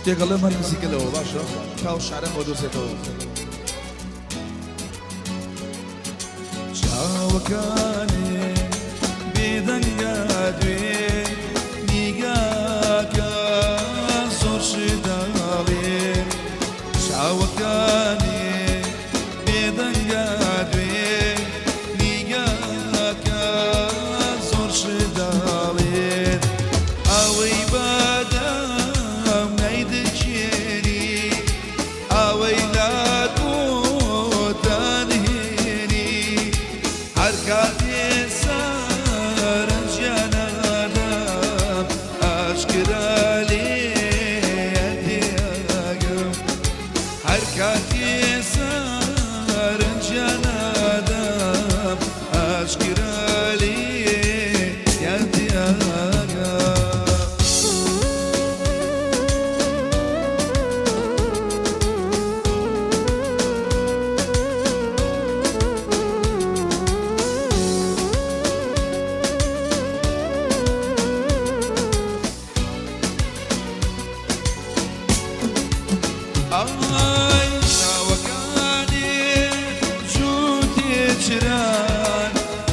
شتێکەڵێ من نزیکەلەوە باشە تا و شعرەم بۆ دۆزێتەوە چاوەکانێ بێدەنگە دوێ نیگاکە زۆر شداڵێ چاوەکانێ بێدەنگە دوێ نیگاکە زۆر شداڵێت ئەوەی بەدەم نەیدەچێری ئەوەی لا تۆتەنهێنی هەر کاتێ سەرنجیانەدەم ئاشکرا لێدێگەم هەر کاتێ سەرنجیانەدەم ئاشکرا ئای چاوەکانی جووتێ چران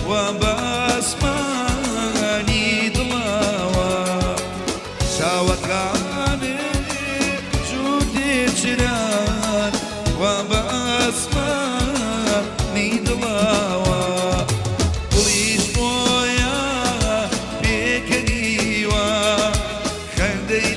و بەسمانی دڵاوە چاوەکانی جووتێ چران و بەسمانی دڵاوە دڵیش بۆیە پێکەنیوە خەندەی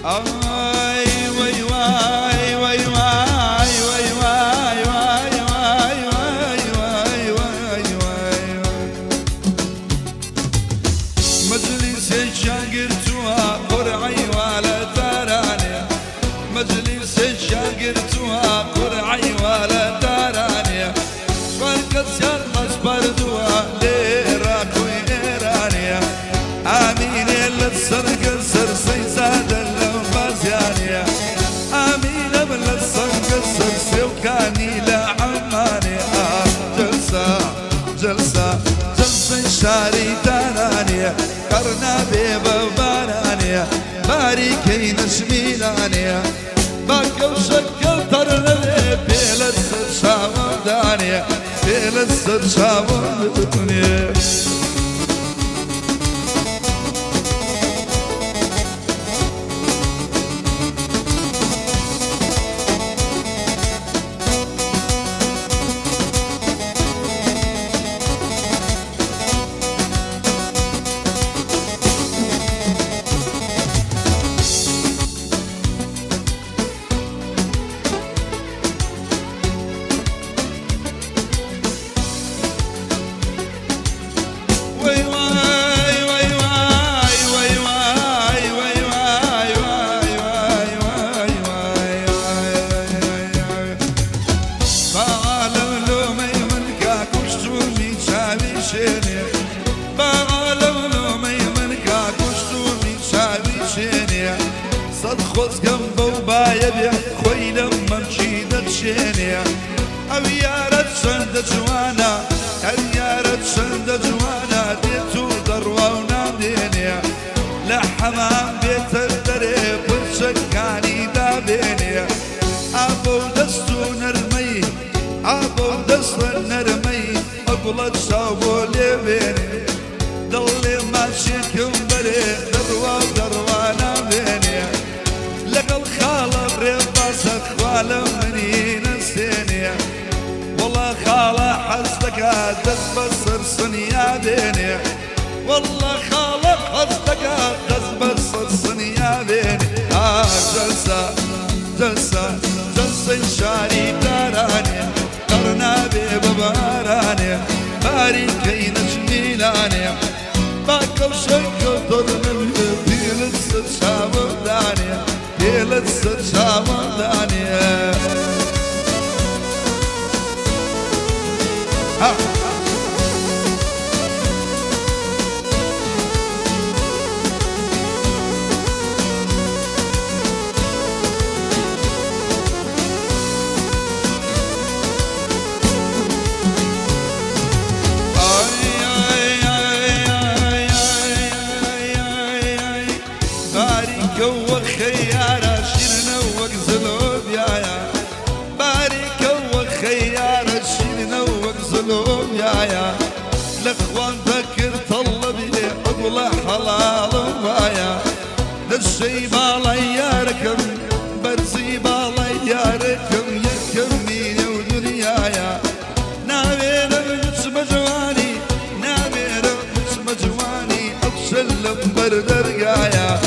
آی وای وای وای وای وای وای وای وای وای وای وای وای مجلس شاگرتها قرعي ولا تراني مجلس شاگرتها قرعي ولا تراني فرقت شرقش بردوها ليراك وإيراني آمين اللي تصرق السرسي زاد آمين بلا الصنق السرسي وكاني لا عماني جلسة جلسة جلسة شاري تراني قرنا بباراني باريكي نشميلاني باكو شكل ترنا بيلا السر شامداني بيلا السر شامداني صد خۆز گەمبە و بایەبێ خۆی لەم مەمچی دەرچێنێ ئەو یارە چەندە جوانە ئەو یارە چەندە جوانە دێت و دەڕوا و نامدێنێ لە حەمام بێتەر دەرێ پرچەکانی دابێنێ ئابە و دەست و نەرمەی ئابە و دەستە نەرمەی ئەگوڵە چاو بۆ لێبێنێ دڵێ ماچێکم بەرێ دەڕوا و دەڕوا نامدێنێ لەگەڵ خاڵە ڕێباسە خوالە منی نەسێنێ وەڵا خاڵە حەز دەکات دەست بە سەرسنیا دێنێ وەڵا خاڵە حەز دەکات دەست بە سەرسنیا دێنێ جەلسە جەلسە جەلسەی شاری دارانێ قەرنابێ بەبارانێ باریکەی نەچمیلانێ باکەو شەکە دڵنەوێ پێلت سەر چاوەدانێ پێلت سەر چاوەدانێ لخوان فكر طلبي أقول حلال بايا للشي بالياركم برزي بالياركم يكرمي ودنيايا نابير بسم جواني نابير بسم جواني أبسلم بردرقايا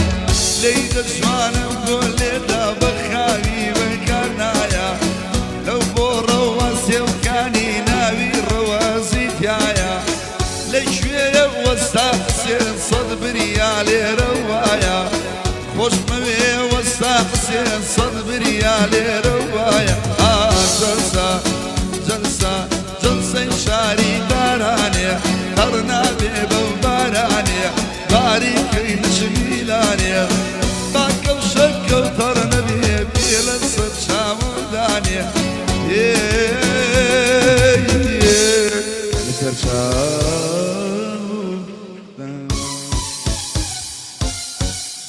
ليد الشوان بقول ليدا بخاوي وكرنايا لو بورو واسي وكاني ناوي رواسي فيايا لشوية واستحسن صد بريالي روايا خوش موي واستحسن صد بريالي